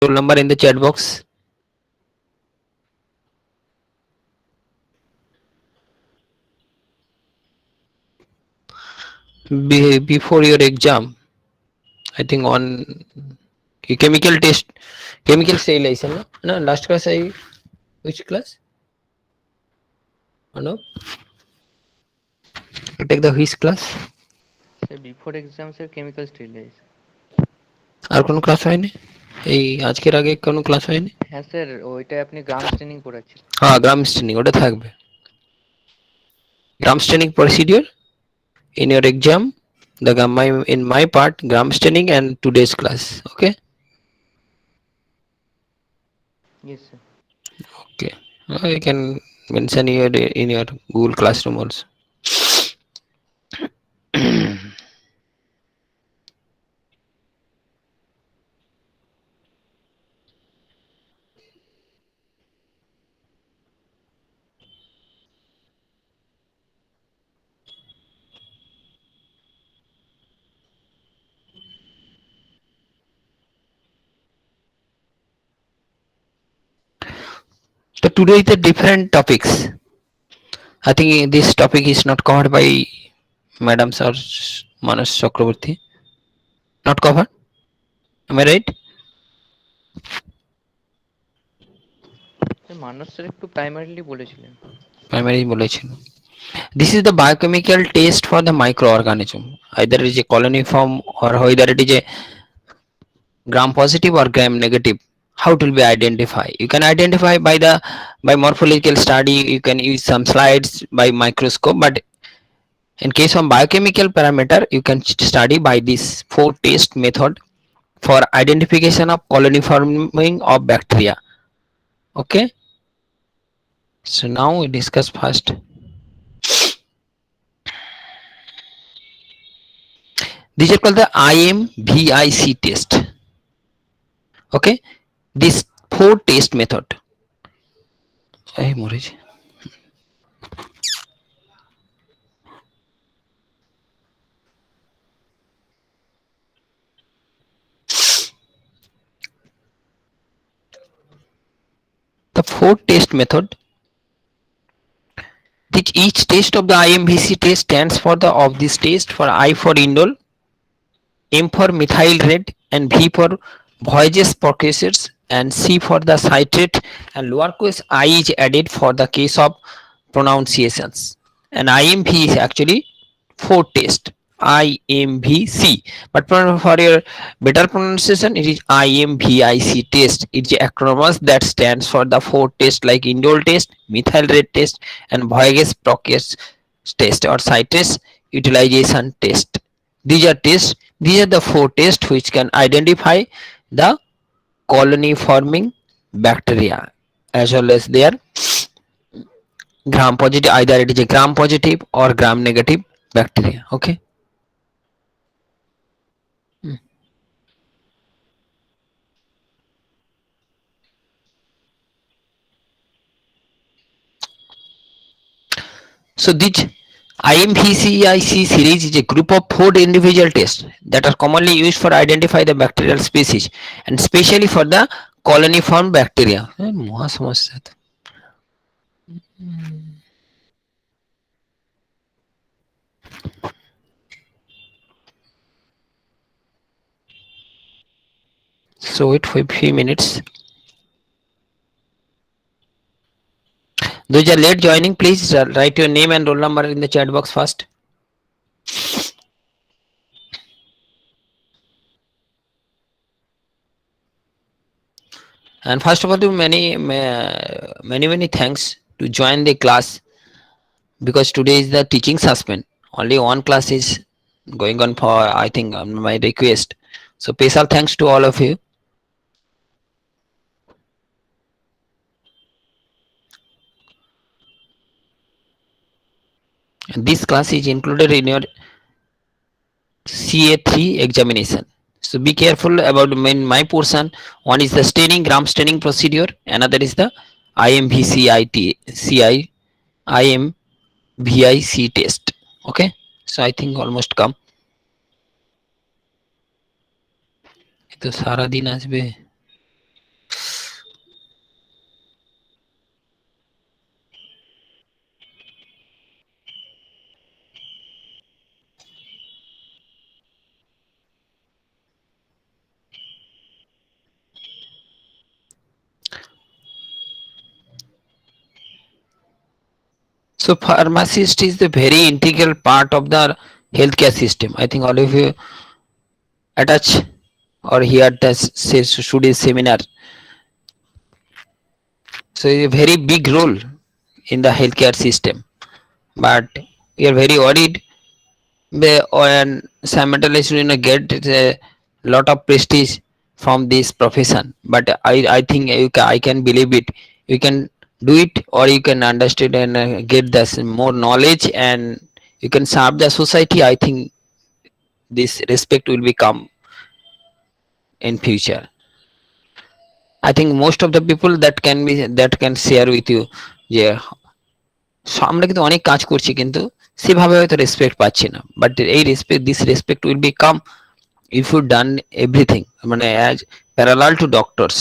roll number in the chat box. Before your exam, I think on chemical test, chemical sterilization. No, last class I which class? Oh, no, you take the which class? Sir, before exam, sir, chemical sterilization. আর কোনো class হয়নি এই আজকের আগে কোনো class হয়নি? হ্যাঁ sir, ওইটাই আপনি গ্রাম স্টেনিং পড়াচ্ছেন। হ্যাঁ, গ্রাম স্টেনিং ওটা থাকবে। Gram staining procedure in your exam, the in my part gram staining and today's class. Okay. Yes sir. Okay, you can mention here in your Google Classroom also. So today the different topics. I think this topic is not covered by Madam Sir Manas Chakraborty. Not covered. Am I right? Sir Manas sir একটু primarily বলেছিলেন। Primary বলেছিল। This is the biochemical test for the microorganism. Either it is a colony form or whether it is a gram positive or gram negative. How it will be identified? You can identify by the by morphological study. You can use some slides by microscope, but in case of biochemical parameter, you can study by this four test method for identification of colony forming of bacteria. Okay. So now we discuss first. These are called the IMVIC test. Okay, this four test method. Hey, Moriji. The four test method. Each test of the IMVC test stands for the of this test for I for indole, M for methyl red, and V for Voyages precursors, and C for the citrate, and lowercase I is added for the case of pronunciations. And IMV is actually four test. IMVC, but for your better pronunciation, it is IMVIC test. It is acronyms that stands for the four test like indole test, methyl red test, and Voyages precursors test or citrate utilization test. These are tests. These are the four tests which can identify the colony forming bacteria as well as their gram positive, either it is a gram positive or gram negative bacteria. Okay. So this IMVCIC series is a group of four individual tests that are commonly used for identify the bacterial species and especially for the colony form bacteria. So wait for a few minutes. Those are late joining, please write your name and roll number in the chat box first. And first of all, many thanks to join the class, because today is the teaching suspend. Only one class is going on for, I think, my request. So special thanks to all of you. And this class is included in your CA3 examination. So be careful about my portion. One is the staining, gram staining procedure. Another is the IMVIC test. Okay. So I think almost come. तो सारा दिन আসবে So pharmacist is the very integral part of the healthcare system. I think all of you attach or hear the study seminar. So it's a very big role in the healthcare system. But we are very worried and simultaneously get a lot of prestige from this profession. But I think I can believe it. You can do it, or you can understand and get this more knowledge, and you can serve the society. I think this respect will become in future. I think most of the people that can share with you যে আমরা কিন্তু অনেক কাজ করছি কিন্তু সেভাবে হয়তো respect পাচ্ছি না, বাট এই respect this respect will be come if you done everything, মানে as parallel to doctors.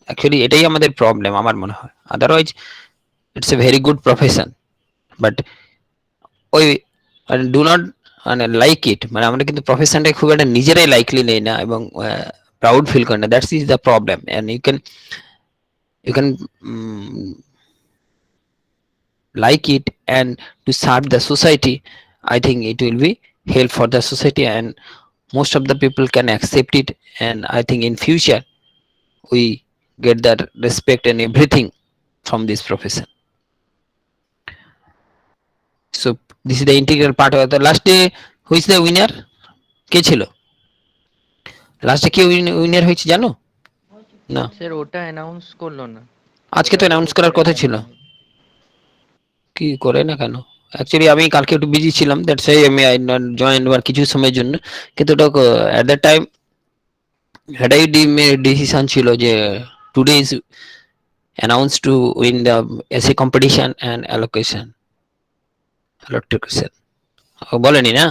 Actually এটাই আমাদের প্রবলেম আমার মনে হয়, otherwise it's a very good profession, but ওই ডু নট মানে লাইক ইট, মানে আমরা কিন্তু প্রফেশনটা খুব একটা নিজেরাই লাইকলি নেই না এবং প্রাউড ফিল করি না, that's is the problem. And you can like it and to serve the society. I think it will be help for the society, and most of the people can accept it, and I think in future we get that respect and everything from this profession. So this is the integral part of the last day. Who is the winner? কে ছিল লাস্টে? কে winner হয়েছে জানো? না sir ওটা announce করলো না, আজকে তো অ্যানাউন্স করার কথা ছিল, কি করে না কেন? অ্যাকচুয়ালি আমি কালকে একটু বিজি ছিলাম, দ্যাটস ওয়াই আমি জয়েন হওয়ার কিছু সময়ের জন্য, কিন্তু ওটা অ্যাট দ্যাট টাইম এটাই ডিসিশন ছিল যে today is announce to win the SA competition and allocation বলেনি না?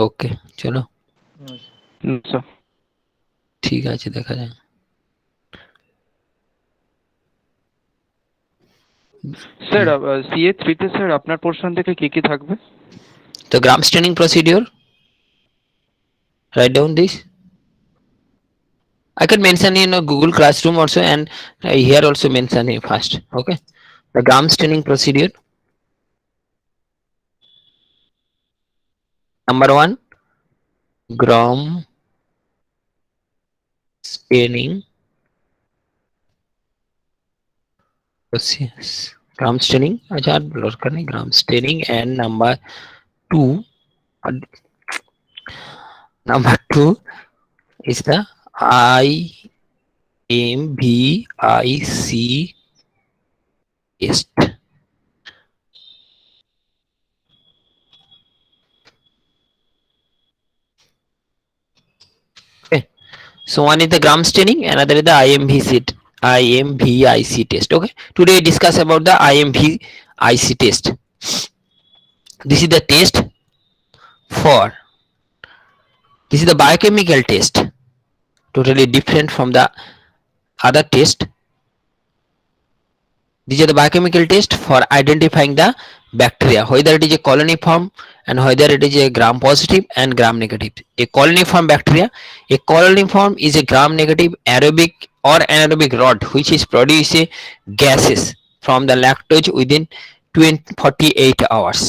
ওকে চলো ঠিক আছে, দেখা যায়। স্যার CA3 তে স্যার আপনার পোরশন থেকে কি কি থাকবে? তো Gram staining procedure, write down this. I can mention in a Google Classroom also, and here also mention it first. Okay, the gram staining procedure. Number one, gram staining process. Gram staining. अच्छा blur करने gram staining, and number two is the IMVIC test. Okay, so one is the gram staining, another is the IMVIC test. Okay, today discuss about the IMVIC test. This is the test for, this is the biochemical test, totally different from the other test. These are the biochemical test for identifying the bacteria, whether it is a coloniform and whether it is a gram positive and gram negative. A coloniform bacteria, a coloniform is a gram negative aerobic or anaerobic rod which is producing gases from the lactose within 48 hours.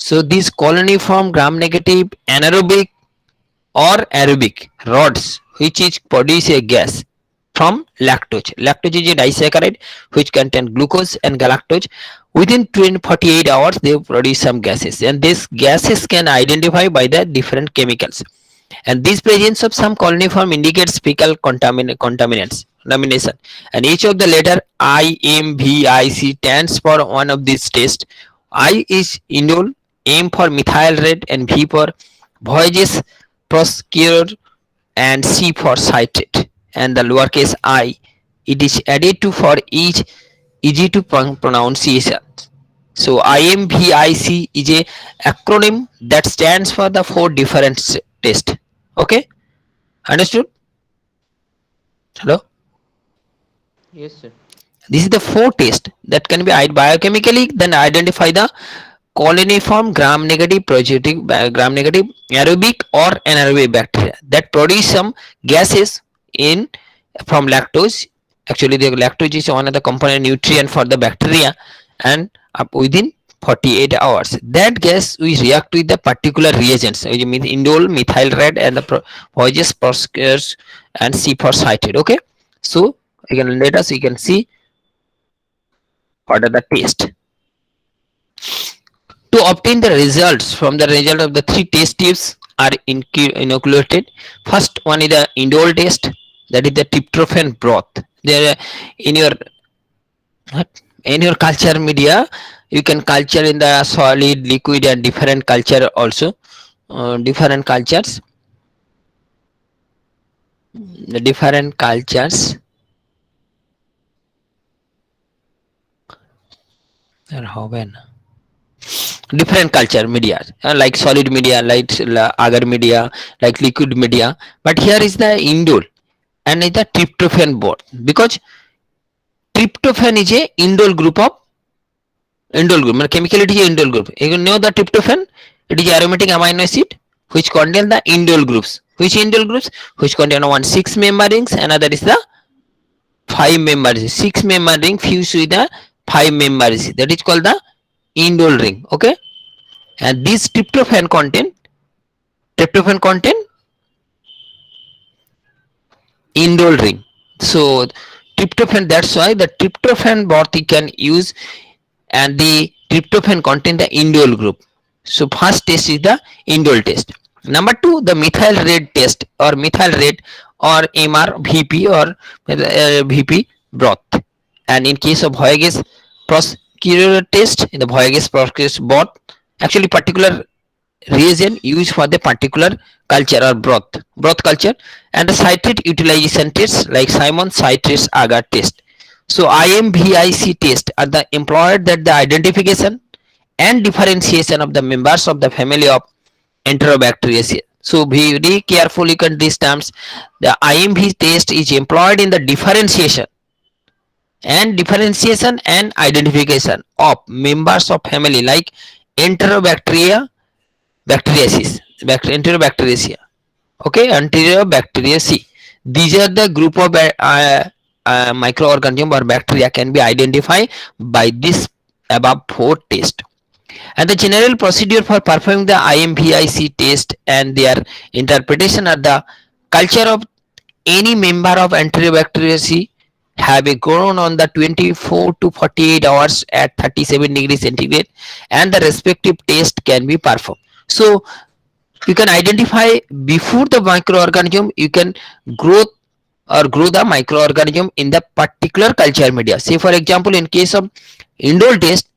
So these coloniform gram negative anaerobic or aerobic rods which is produce a gas from lactose. Lactose is a disaccharide which contain glucose and galactose. Within 48 hours they produce some gases, and these gases can identify by the different chemicals, and this presence of some coloniform indicates fecal contamination, and each of the letter IMVIC stands for one of these tests. I is indole, M for methyl red, and V for voyages proscure, and C for citrate, and the lowercase I it is added to for each easy to pronunciation. So IMVIC is a acronym that stands for the 4 different tests. Okay, understood? Hello, yes sir. this is the 4 tests that can be biochemically then identify the coloniform gram negative positive gram negative aerobic or anaerobic bacteria that produce some gases in from lactose. Actually the lactose is one of the component nutrient for the bacteria, and up within 48 hours. That gas will react with the particular reagents, which means indole, methyl red, and the Voyges Proskyrs and C4 cited. Okay, so again let us, you can see what are the test. To obtain the results from the result of the three test tubes are inoculated. First one is the indole test, that is the tryptophan broth. There in your culture media, you can culture in the solid, liquid, and different culture also. Different cultures, the different cultures are how when different culture media, like solid media, like agar media, like liquid media. But here is the indole and is the tryptophan board, because tryptophan is a indole group of indole group, chemical it is a indole group. You know the tryptophan, it is aromatic amino acid which contain the indole groups. Which indole groups? Which contain one 6 member rings, another is the 5 member rings. 6 member ring fused with the 5 member rings, that is called the indole ring. Okay, and this tryptophan contain indole ring. So tryptophan, that's why the tryptophan broth you can use, and the tryptophan contain the indole group. So first test is the indole test. Number two, the methyl red test or methyl red or MRVP or VP broth. And in case of Voyges Proskauer test, in the Voyges Proskauer broth, actually particular reagent used for the particular culture or broth culture, and the citrate utilization tests like Simon citrate agar test. So IMVIC test are the employed that the identification and differentiation of the members of the family of Enterobacteriaceae. So very carefully cut these terms. The IMV test is employed in the differentiation and identification of members of family like Enterobacteria bacteriaceae, Enterobacteriaceae. Okay, Enterobacteriaceae. These are the group of microorganism or bacteria can be identified by this above 4 tests. And the general procedure for performing the IMVIC test and their interpretation are the culture of any member of Enterobacteriaceae have a grown on the 24 to 48 hours at 37 degrees centigrade, and the respective test can be performed. So you can identify before the microorganism, you can grow the microorganism in the particular culture media. Say for example, in case of indole test,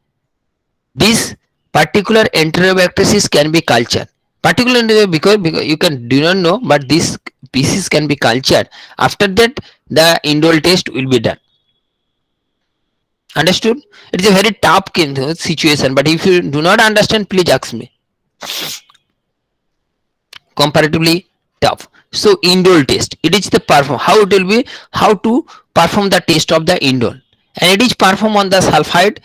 this particular Enterobacteriaceae can be cultured, particularly because you can do not know, but this species can be cultured. After that, the indole test will be done. Understood? It is a very tough situation, but if you do not understand, please ask me. Comparatively tough. So indole test, it is the perform, how it will be, how to perform the test of the indole, and it is performed on the sulfide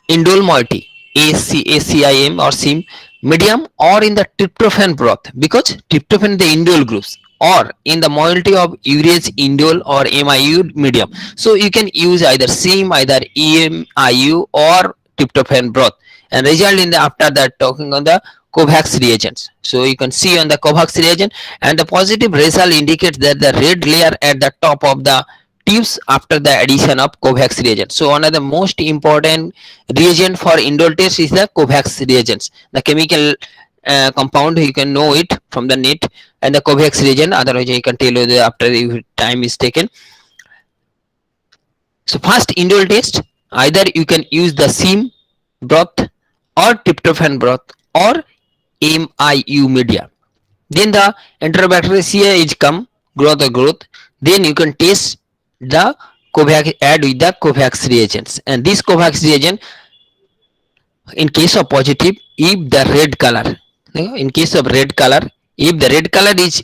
indole moiety ACIM or SIM medium, or in the tryptophan broth, because tryptophan the indole groups, or in the moiety of urease indole or MIU medium. So you can use either SIM, either EMIU or tryptophan broth, and result in the after that talking on the Kovacs reagents. So you can see on the Kovacs reagent, and the positive result indicates that the red layer at the top of the tubes after the addition of Kovacs reagent. So one of the most important reagent for indole test is the Kovacs reagents. The chemical compound, you can know it from the net, and the Kovacs reagent, otherwise I can tell you the after time is taken. So first indole test, either you can use the SIM broth or tryptophan broth or MIU media. Then the Enterobacteriaceae is come growth. Then you can test the Kovacs, add with the Kovacs reagents, and this Kovacs reagent, in case of positive, if the red color, in case of red color, if the red color is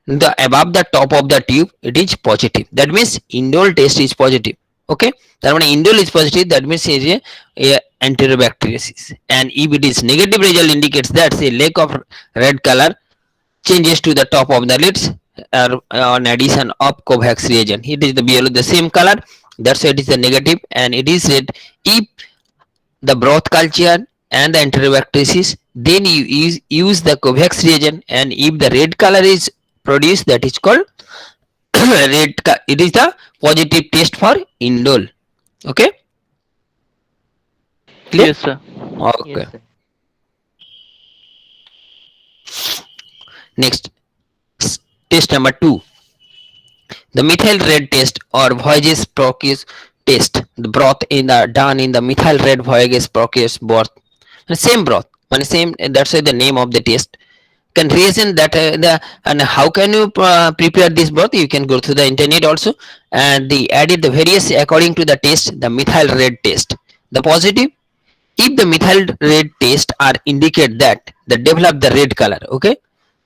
the above the top of the tube, it is positive. That means indole test is positive. Okay, that when indole is positive, that means it is a Enterobacteriaceae. And if it is negative, result indicates that a lack of red color changes to the top of the lids on addition of Kovacs reagent. It is the below the same color, that's why it is the negative, and it is red if the broth culture and the enterobacteriaceae, then you use the Covax reagent, and if the red color is produced, that is called it is the positive test for indole. Okay, clear? Yes, sir. Okay. Yes, sir. Next, test number 2, the methyl red test or Voyageurs Proteus test. The broth in the done in the methyl red Voyageurs Proteus broth, the same broth, same. That's why the name of the test. Can reason that the and how can you prepare this broth? You can go to the internet also, and they added the various according to the taste. The methyl red taste, the positive, if the methyl red taste are indicate that they develop the red color. Okay,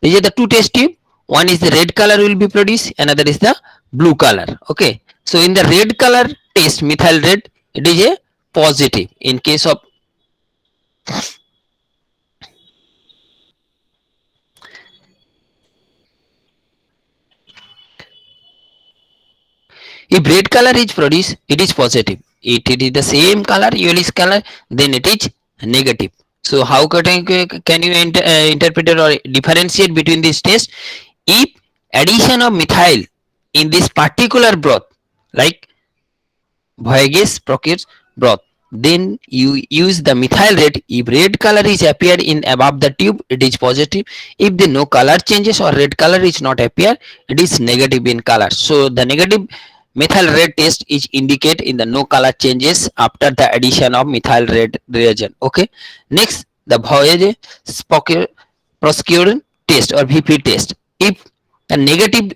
these are the two test tube. One is the red color will be produced, another is the blue color. Okay, so in the red color taste, methyl red, it is a positive. In case of if red color is produced, it is positive. It is the same color, yellowish color, then it is negative. So how can you interpret or differentiate between these tests? If addition of methyl in this particular broth, like Voyageurs Proteus broth, then you use the methyl red. If red color is appeared in above the tube, it is positive. If the no color changes or red color is not appear, it is negative in color. So the negative methyl red test is indicate in the no color changes after the addition of methyl red reagent. Okay, next, the Voyageurs Proteus test or VP test. If the negative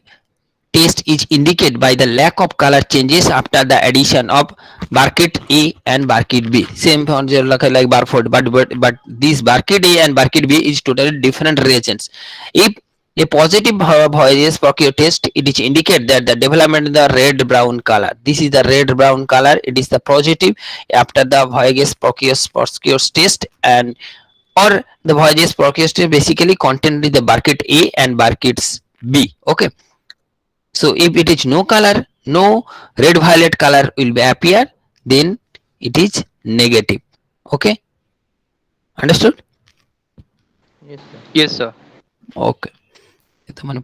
taste is indicated by the lack of color changes after the addition of Burkitt A and Burkitt B. Same for like Barford, but this Burkitt A and Burkitt B is totally different reagents. If a positive Voyageurs Proteus test, it is indicate that the development of the red brown color. This is the red brown color. It is the positive after the Voyageurs Proteus test, and or the Voyageurs Proteus test basically contain the Burkitt A and Burkitt B. Okay. So if it is no color, no red violet color will be appear, then it is negative. Okay, understood? Yes, sir. Yes, sir. Okay. এটা মানে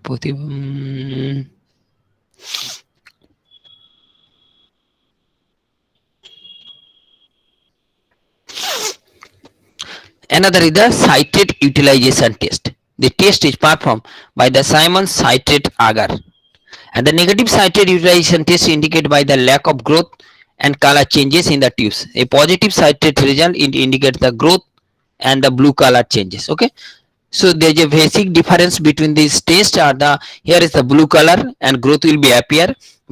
another is the citrate utilization test. The test is performed by the Simon citrate agar, and the negative citrate utilization test indicated by the lack of growth and color changes in the tubes. A positive citrate result indicates the growth and the blue color changes. Okay, so there is a basic difference between these tests. Are the here is the blue color and growth will be appear,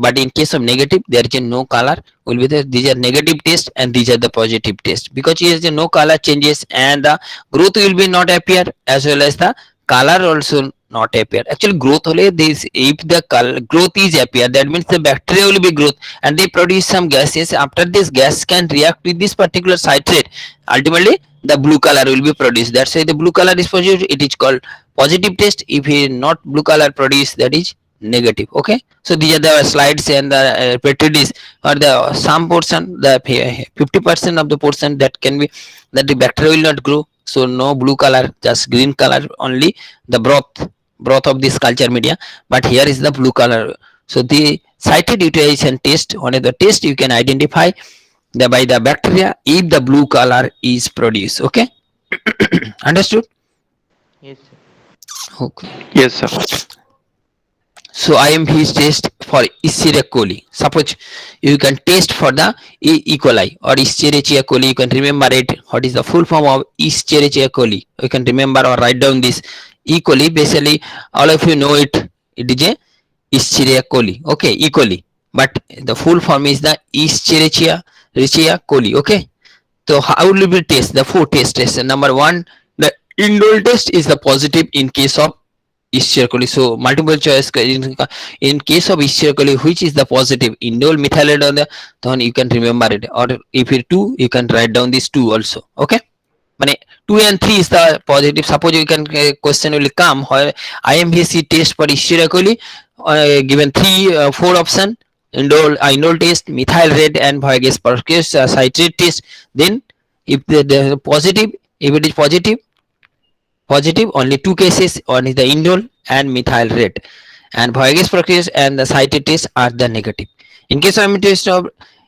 but in case of negative there is a no color will be there. These are negative test and these are the positive test, because here is a no color changes and the growth will be not appear, as well as the color also not appear. Actually growth only this, if the color growth is appear, that means the bacteria will be growth and they produce some gases. After this gas can react with this particular citrate, ultimately the blue color will be produced. That's why the blue color is positive, it is called positive test. If it not blue color produced, that is negative. Okay, so these are the slides and the petri dish, or the some portion, the 50% of the portion that can be, that the bacteria will not grow, so no blue color, just green color only, the broth of this culture media, but here is the blue color. So the citrate utilization test, one of the test you can identify the by the bacteria if the blue color is produced. Okay, understood? Yes, sir. Okay, Yes, sir. so IMV test for Escherichia coli. Suppose you can test for the E. coli or Escherichia coli. You can remember it. What is the full form of Escherichia coli? You can remember or write down this. E. coli, basically all of you know it. It is a Escherichia coli. Okay, E. coli. But the full form is the Escherichia coli. Okay. So how will we test? The four tests. Number one, the indole test is the positive in case of Escherichia coli. So multiple choice in case of Escherichia coli, which is the positive, indole, methyl red, or the, then you can remember it. Or if it two, you can write down these two also. Okay. মানে 2 and 3 is the positive. Suppose you can question will come where IMVC test for Escherichia coli, given 4 option, indole test, methyl red and Voyageurs Proteus citrate test, then If the positive, if it is positive, only two cases, one is the indole and methyl red, and Voyag's protease and the cited test are the negative. In case of test of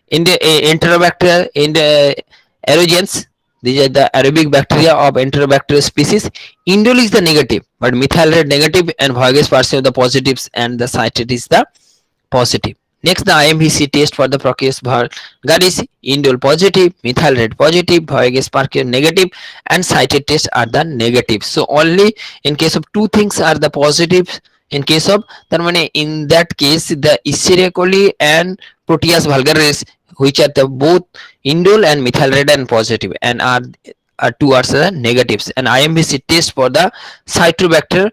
in the enterobacteria, in the aerogens, these are the aerobic bacteria of enterobacterial species, indole is the negative, but methyl red negative and Voyag's perceive the positives and the cited is the positive. Next, the IMVC test for the Proteus vulgaris, indole positive, methyl red positive, Voyag's Parker negative, and cited tests are the negative. So only in case of two things are the positives. In case of in that case the Escherichia coli and Proteus vulgaris, which are the both indole and methyl red and positive, and are two are the negatives. And IMVC test for the Cytobacter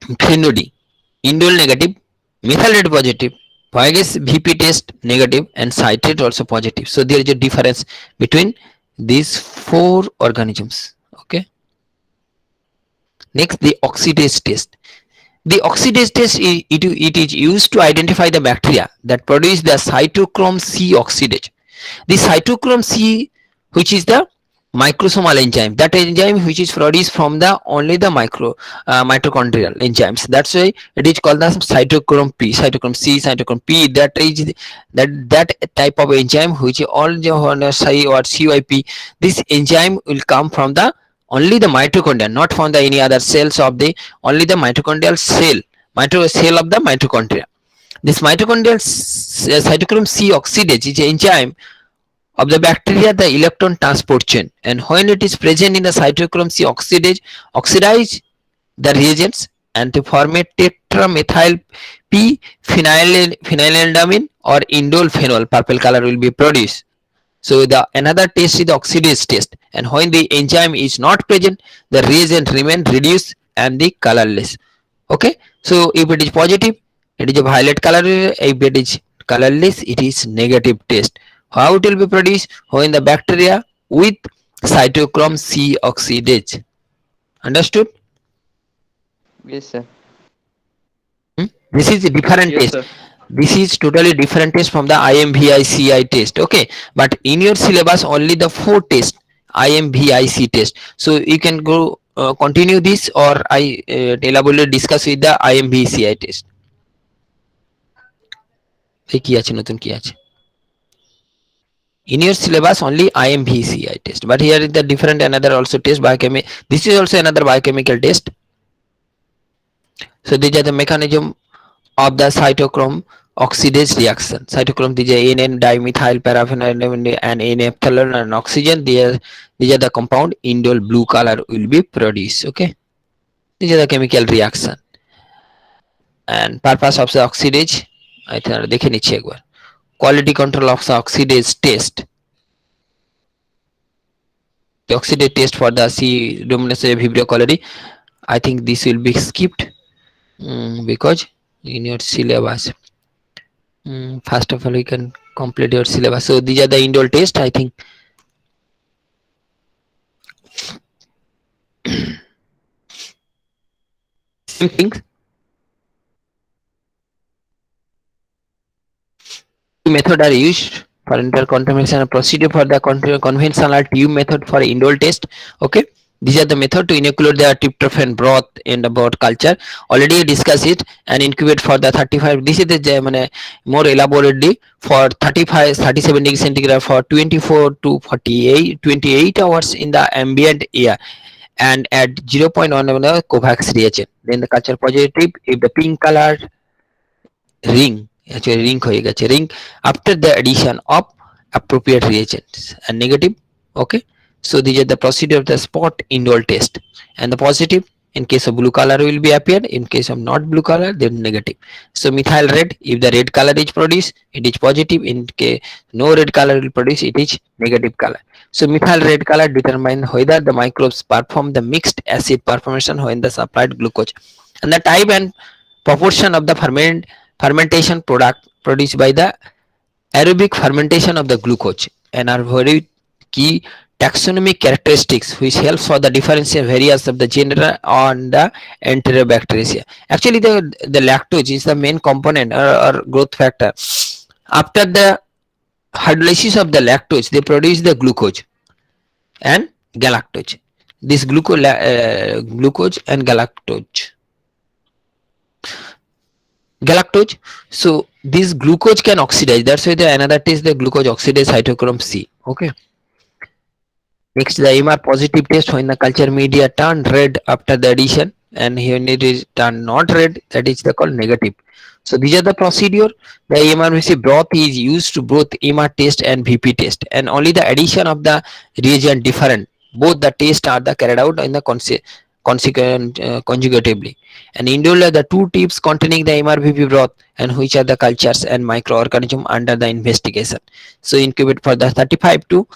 phenoli, indole negative, methyl red positive, Voyag's VP test negative, and cited also positive. So there is a difference between these four organisms. Okay. Next, the oxidase test. The oxidase test it is used to identify the bacteria that produce the cytochrome C oxidase. The cytochrome C, which is the microsomal enzyme, that enzyme which is produced from the only the mitochondrial enzymes, that's why it is called the cytochrome P, cytochrome C, cytochrome P. That is that type of enzyme which all the CYP, this enzyme will come from the only the mitochondria, not from the any other cells of the only the mitochondrial cell of the mitochondria. This mitochondrial cytochrome C oxidase is an enzyme of the bacteria the electron transport chain, and when it is present in the cytochrome C oxidase, oxidize the reagents and to form a tetramethyl P phenylenediamine or indole phenol, purple color will be produced. So the another test is the oxidase test, and when the enzyme is not present, the reagent remain reduced and the colorless. Okay, so if it is positive, it is a violet color. If it is colorless, it is negative test. How it will be produced? When the bacteria with cytochrome C oxidase. Understood? Yes, sir. This is a different Yes, test. sir. This is totally different test from the IMVICI test. Okay, but in your syllabus only the four test IMVIC test. So you can go continue this, or I elaborate discuss with the IMVCI test. কি আছে নতুন কি আছে? In your syllabus only IMVCI test, but here is the different another also test biochemical. This is also another biochemical test. So these are the mechanism of the cytochrome oxidase reaction. Cytochrome, these are NN dimethyl paraphenyl and N-naphthalene and oxygen. These are the compound indole blue color will be produced. Okay, these are the chemical reaction and purpose of the oxidase. I think দেখে নিচ্ছি একবার. Quality control of the oxidase test. The oxidase test for the C dominance Vibrio cholerae. I think this will be skipped because in your syllabus. First of all, we can complete your syllabus. So these are the indole test. I think same thing. Method are used for intercontamination and procedure for the conventional tube method for indole test. Okay, these are the method to inoculate the tryptophan broth in the broth culture. Already discussed it, and incubate for the 35. This is the more elaborately for 37 degrees centigrade for 24 to 28 hours in the ambient air, and at 0.1 Covax reagent. Then the culture positive if the pink color ring, actually ring হয়ে গেছে ring, after the addition of appropriate reagents, and negative. Okay, so these are the procedure of the spot indole test, and the positive in case of blue color will be appeared, in case of not blue color then negative. So methyl red, if the red color is produced, it is positive. In case no red color will produce, it is negative color. So methyl red color determine whether the microbes perform the mixed acid performation when the supplied glucose, and the type and proportion of the fermentation product produced by the aerobic fermentation of the glucose, and are very key taxonomic characteristics which helps for the differential various of the genera on the enterobacteria. Actually the lactose is the main component or growth factor. After the hydrolysis of the lactose, they produce the glucose and galactose. This glucose and galactose. So this glucose can oxidize. That's why the another test, the glucose oxidase cytochrome C. Okay. Next, the MR positive test when the culture media turn red after the addition, and when it is turned not red, that is the called negative. So these are the procedure. The MRVC broth is used to both MR test and VP test, and only the addition of the reagent different. Both the tests are the carried out in the consequent conjugatively. And Indole, the two tips containing the MRVP broth and which are the cultures and microorganism under the investigation. So incubate for the 35 to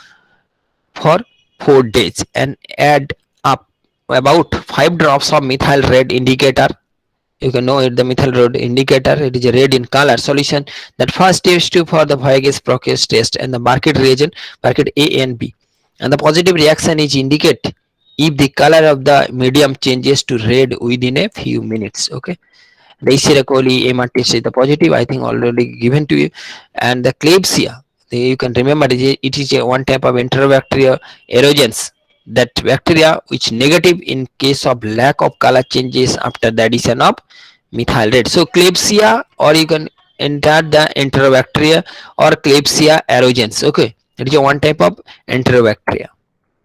for 4 days and add up about 5 drops of methyl red indicator. You can know it, the methyl red indicator, it is a red in color solution. That first stage tube for the Voyagers Process test and the market reagent market A and B, and the positive reaction is indicate if the color of the medium changes to red within a few minutes. Okay, the Escherichia coli MR test is the positive, I think already given to you. And the Klebsiella, you can remember it is a one type of enterobacteria erogens, that bacteria which negative in case of lack of color changes after the addition of methyl red. So Klebsiella, or you can enter the enterobacteria or Klebsiella erogens. Okay, it is a one type of enterobacteria.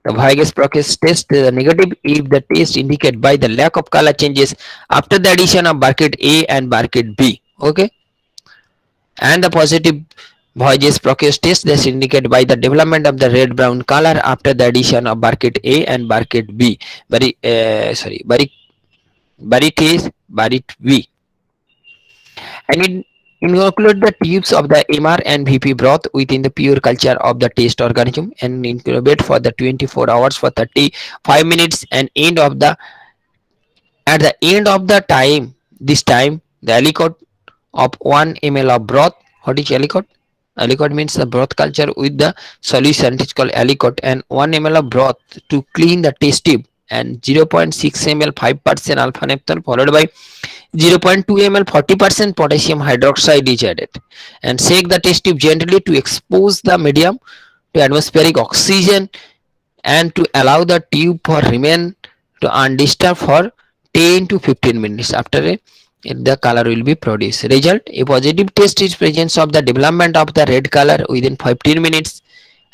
The Voyagers Process test the negative if the test indicate by the lack of color changes after the addition of Burkitt A and Burkitt B. Okay, and the positive Voyagers Process test is indicated by the development of the red brown color after the addition of Burkitt A and Burkitt B. Burkitt B. And it include the tubes of the MR and VP broth within the pure culture of the test organism and incubate for the 24 hours for 35 minutes and end of the at the end of the time, this time the aliquot of 1 ml of broth. What is aliquot? Aliquot means the broth culture with the solution, it is called aliquot, and 1 ml of broth to clean the test tube, and 0.6 ml 5% alpha naphthalene followed by 0.2 ml 40% potassium hydroxide is added, and shake the test tube gently to expose the medium to atmospheric oxygen and to allow the tube for remain to undisturbed for 10 to 15 minutes. After the color will be produced. Result: a positive test is presence of the development of the red color within 15 minutes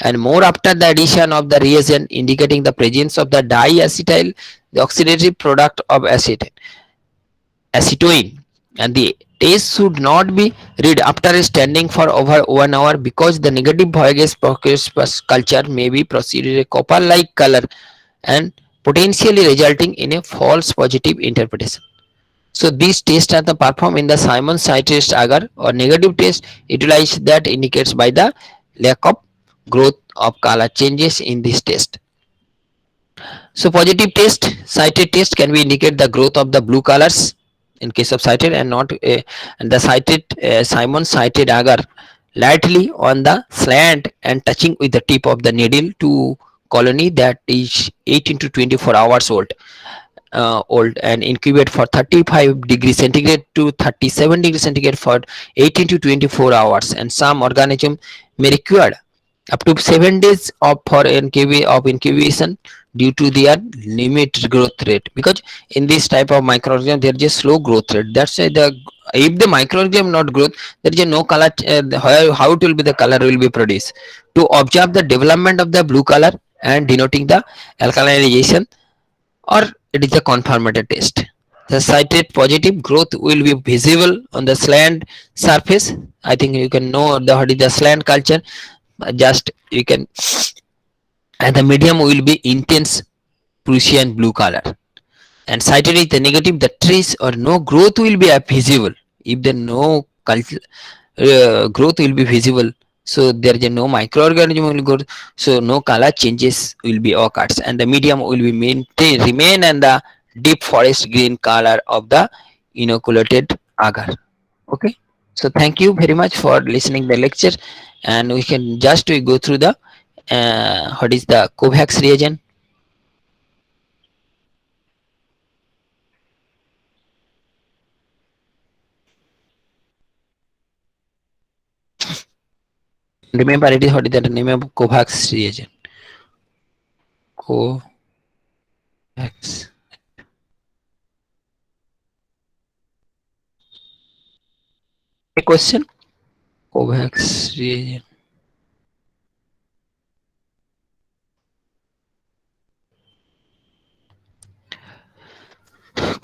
and more after the addition of the reagent, indicating the presence of the diacetyl, the oxidative product of acetoin. And the test should not be read after standing for over 1 hour because the negative Voyagers Process culture may be proceeded a copper like color and potentially resulting in a false positive interpretation. So these tests are the performed in the Simon test agar or negative test utilized that indicates by the lack of growth of color changes in this test. So positive test, cited test can be indicate the growth of the blue colors in case of cited and not and the cited Simon cited agar lightly on the slant and touching with the tip of the needle to colony that is 18 to 24 hours old and incubate for 35 degrees centigrade to 37 degrees centigrade for 18 to 24 hours, and some organism may require up to 7 days of for incubation due to their limited growth rate, because in this type of microorganism there is a slow growth rate. That's why the if the microorganism not growth, there is a no color. How it will be the color will be produced to observe the development of the blue color and denoting the alkalinization, or it is a conformative test. The cited positive growth will be visible on the slant surface. I think you can know the what is the slant culture. Just you can, and the medium will be intense Prussian blue color. And cited is the negative, the trace or no growth will be visible. If the no growth will be visible, so there is no microorganism will go, so no color changes will be occurs, and the medium will be maintain remain and the deep forest green color of the inoculated agar. Okay, so thank you very much for listening the lecture, and we can just we go through the what is the Kovacs reagent. Remember it is what is the name of Covax reagent. Covax. A question? Covax reagent.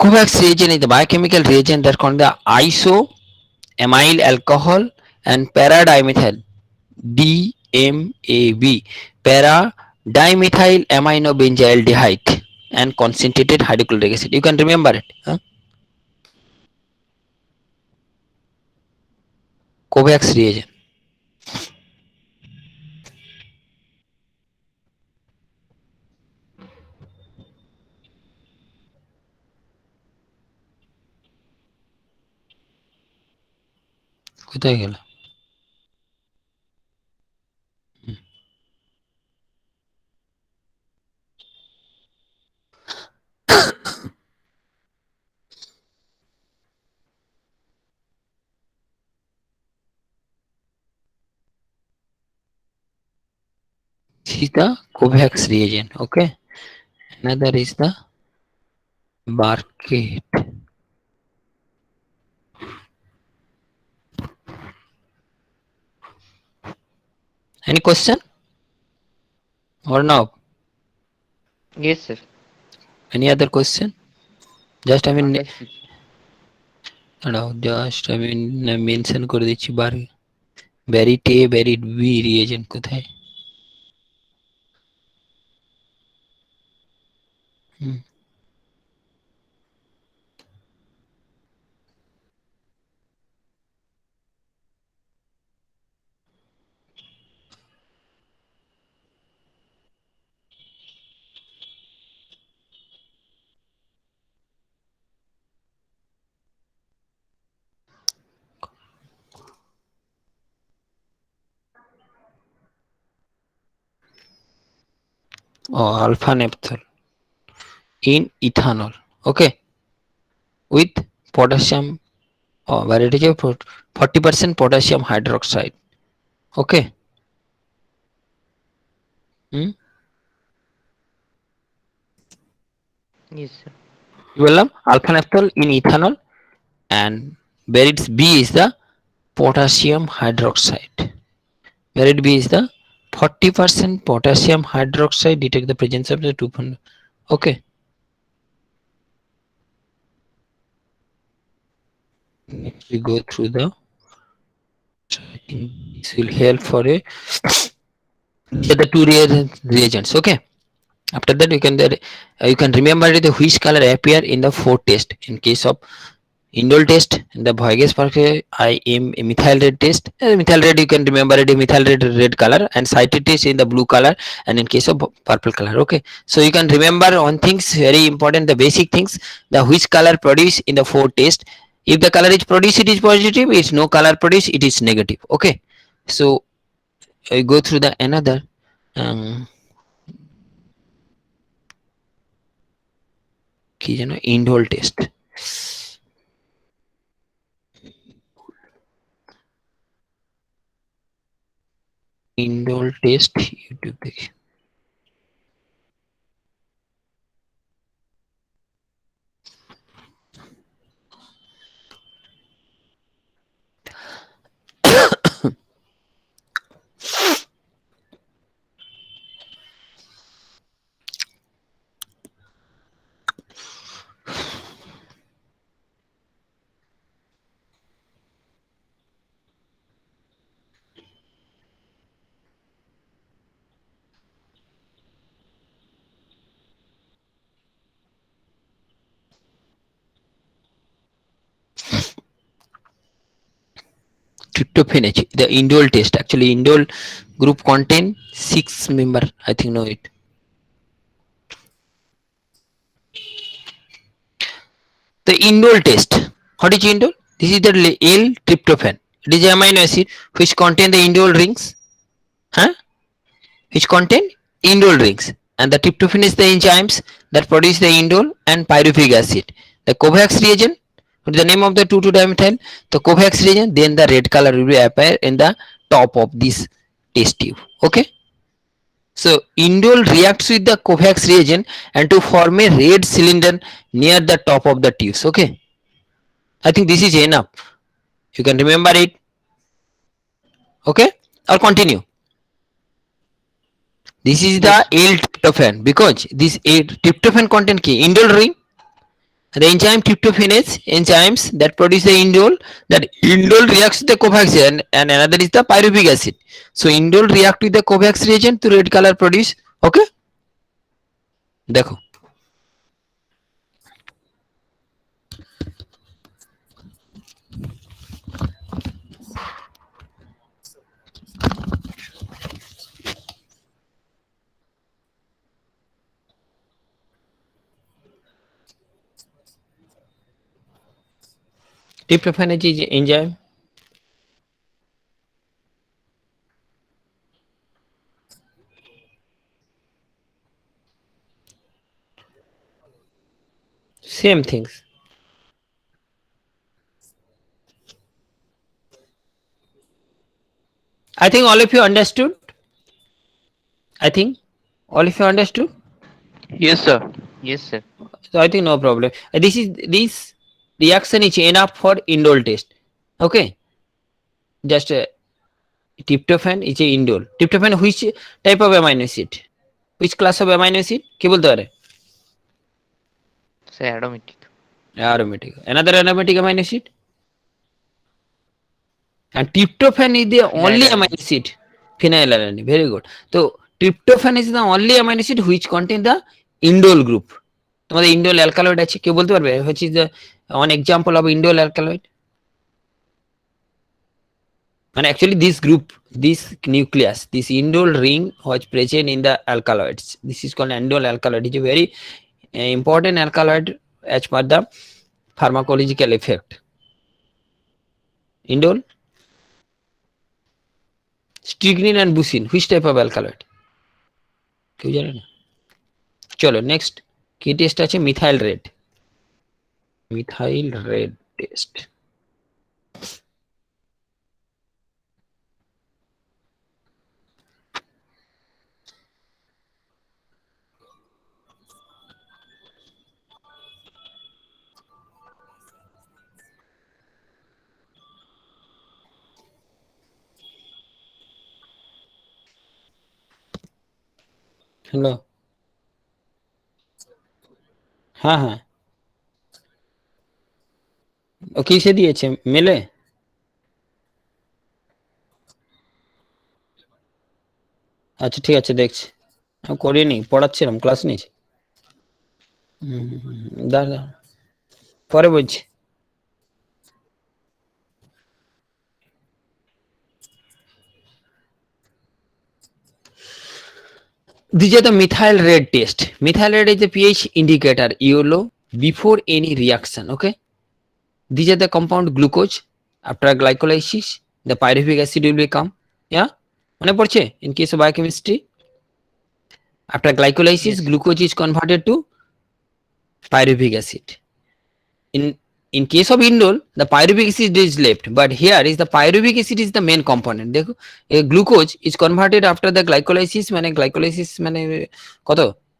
Covax reagent is the biochemical reagent that contains the isoamyl alcohol and para-dimethyl DMAB, para-dimethyl aminobenzyaldehyde and concentrated hydrochloric acid. You can remember it. Huh? Covax reagent. কোথায় গেল? This is the Covax reagent. Okay. Another is the Barkate. Any question or no? Yes, sir. Any other question? Just I mean, Understood. দাঁড়াও just আমি mention করে দিচ্ছি বার ব্যারিট এ ব্যারিট B reagent কোথায়? alpha naphthol in ethanol, okay, with potassium, where it is 40% potassium hydroxide, okay. Yes, sir. Well, alpha naphthol in ethanol, and barids B is the potassium hydroxide. Barid B is the 40% potassium hydroxide detect the presence of the 200. Okay. Next we go through the. This will help for a the two reagents. Okay. After that you can remember the which color appear in the four test. In case of indole test, in the Voyage Parquet, I am a methyl red test. Methyl red you can remember it, a methyl red color, and cited test in the blue color, and in case of purple color. Okay, so you can remember one things very important, the basic things, the which color produce in the four test. If the color is produced it is positive, if no color produced it is negative. Okay, so I go through the another কি যেন indole test, indole test YouTube দেখি। Tryptophan H, the indole test. Actually, indole group contain 6 member. I think know it. The indole test. What is indole? This is the L-tryptophan. It is amino acid which contain the indole rings. Huh? Which contain indole rings. And the tryptophan is the enzymes that produce the indole and pyruvic acid. The Covax reagent, what is the name of the 2,2-dimethyl? The Covax reagent, then the red color will appear in the top of this test tube. Okay. So indole reacts with the Covax reagent and to form a red cylinder near the top of the tubes. Okay. I think this is enough. You can remember it. Okay. Or continue. This is the Yes. L-tryptophan because this tryptophan content key indole ring. The enzyme tryptophanase enzymes that produce the indole, that indole reacts with the Covax and another is the pyruvic acid. So indole react with the Covax reagent to red color produce. Okay. देखो tryptophanase is enzyme. Same things. I think all of you understood. I think all of you understood. Yes, sir. Yes, sir. So I think no problem. This reaction is enough for indole test. Okay. Just tryptophan is a indole. Tryptophan which type of amino acid? Which class of amino acid? কি বলতে পারে? Sir, aromatic. Aromatic. Another aromatic amino acid. And tryptophan is the only amino Phenylalanine. acid. Phenylalanine. Very good. So tryptophan is the only amino acid which contain the indole group. তোমাদের indole alkaloid আছে কেউ বলতে পারবে which is the one example of indole alkaloid? And actually this group, this nucleus, this indole ring was present in the alkaloids. This is called indole alkaloid. It is a very important alkaloid as per the pharmacological effect. Indole, strychnine and bucine, which type of alkaloid? কেউ জানে না? চলো next কি test আছে? Methyl red. Methyl red test. Hello, হ্যাঁ হ্যাঁ, ও কিসে দিয়েছে? মেলে? আচ্ছা ঠিক আছে দেখছি। আমি করিনি, পড়াচ্ছিলাম, ক্লাস নিয়েছি। দাঁড়া পরে বলছি। These are the methyl red test. Methyl red is the pH indicator yellow before any reaction. Okay. These are the compound glucose. After glycolysis, the pyruvic acid will become. Yeah. মনে পড়ছে? In case of biochemistry, after glycolysis, Yes. glucose is converted to pyruvic acid. In case of indole, the pyruvic acid is left, but here is the pyruvic acid is the main component. দেখো, a glucose is converted after the glycolysis, মানে glycolysis মানে কত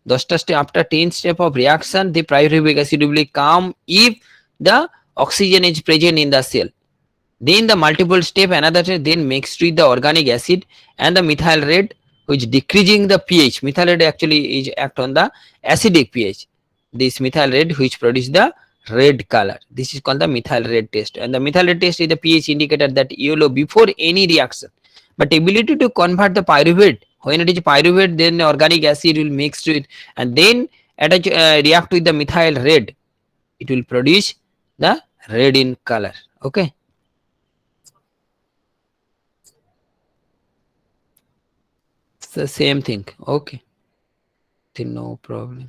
10টা step, after 10 step of reaction the pyruvic acid will come if the oxygen is present in the cell. Then the multiple step another then mixed with the organic acid and the methyl red which decreasing the pH. Methyl red actually is act on the acidic pH. This methyl red which produce the red color. This is called the methyl red test, and the methyl red test is the pH indicator that yellow before any reaction. But ability to convert the pyruvate, when it is pyruvate then the organic acid will mix to it and then attach react with the methyl red, it will produce the red in color. Okay. It's the same thing. Okay. Then no problem.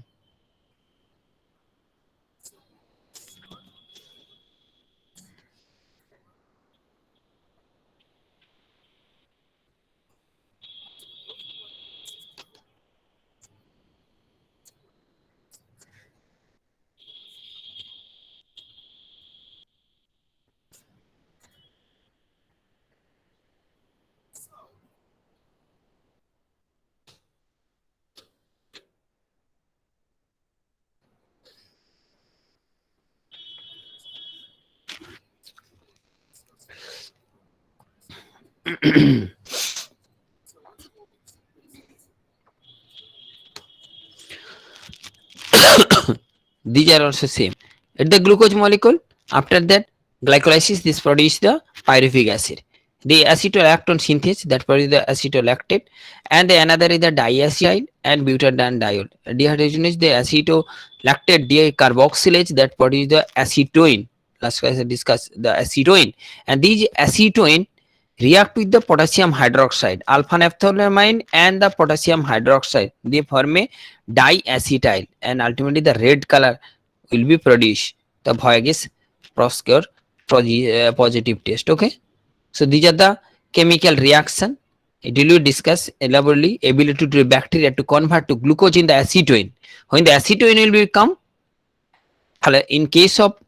These are also same. At the glucose molecule, after that glycolysis, this produce the pyruvic acid. The acetolactone synthesis that produce the acetolactate, and the another is the diacetyl and butadiene. Dehydrogenase the acetolactate decarboxylase that produce the acetoin. Last class I discussed the acetoin, and these acetoin react with the potassium hydroxide, alpha naphtholamine and the potassium hydroxide. They form a diacetyl, and ultimately the red color will be produced. The Voyagis Proskauer positive test. Okay, so these are the chemical reaction. It will be discussed elaborately. Ability to bacteria to convert to glucose in the acetoin. When the acetoin will become, in case of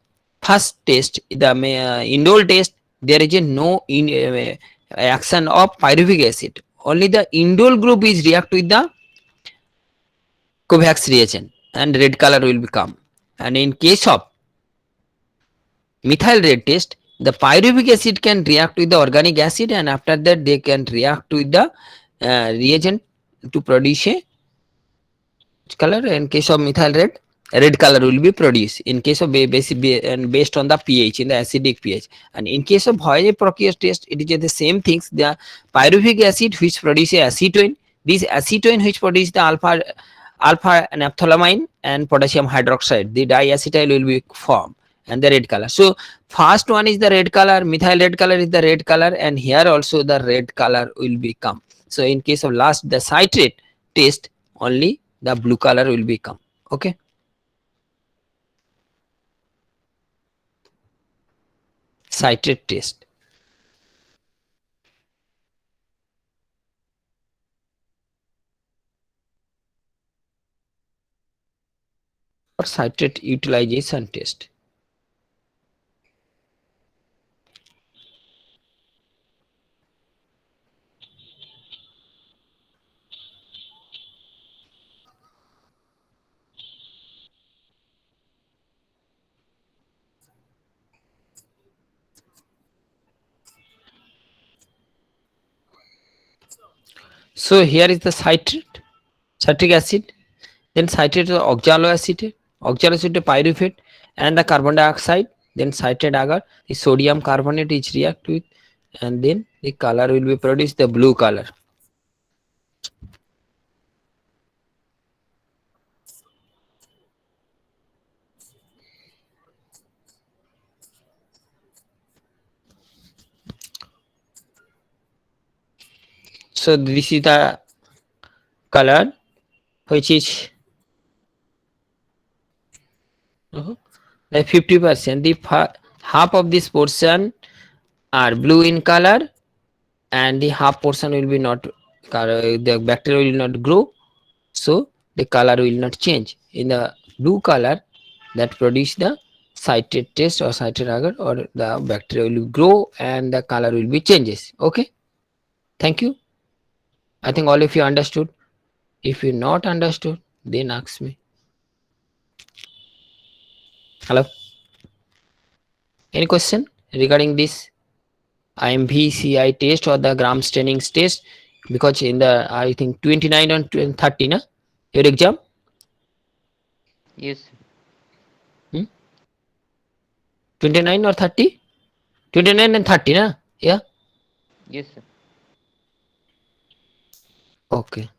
first test, the indole test, there is a no action of pyruvic acid. Only the indole group is react with the Covax reagent and red color will become. And in case of methyl red test, the pyruvic acid can react with the organic acid, and after that they can react with the reagent to produce a color. In case of methyl red, red color will be produced in case of and based on the pH, in the acidic pH. And in case of Voyager Proteus test, it is the same things. The pyruvic acid which produce acetoin, this acetoin which produce the alpha naphtholamine and potassium hydroxide, the diacetyl will be formed and the red color. So first one is the red color, methyl red color is the red color, and here also the red color will become. So in case of last the citrate test, only the blue color will become. Okay, citrate test. Or citrate utilization test. So here is the citric acid, then citrate is oxaloacetate, oxaloacetate pyruvate, and the carbon dioxide, then citrate agar, the sodium carbonate is react with, and then the color will be produced, the blue color. So this is the color which is like 50%. The half of this portion are blue in color, and the half portion will be not color, the bacteria will not grow, so the color will not change. In the blue color that produce the citrate test or citrate agar, or the bacteria will grow and the color will be changes. Okay, thank you. I think all of you understood. If you not understood, then ask me. Hello, any question regarding this IMVCI test or the gram staining test? Because in the, I think 29 and 30 na your exam. Yes. 29 or 30? 29 and 30 na? Yeah. Yes, sir. Okay.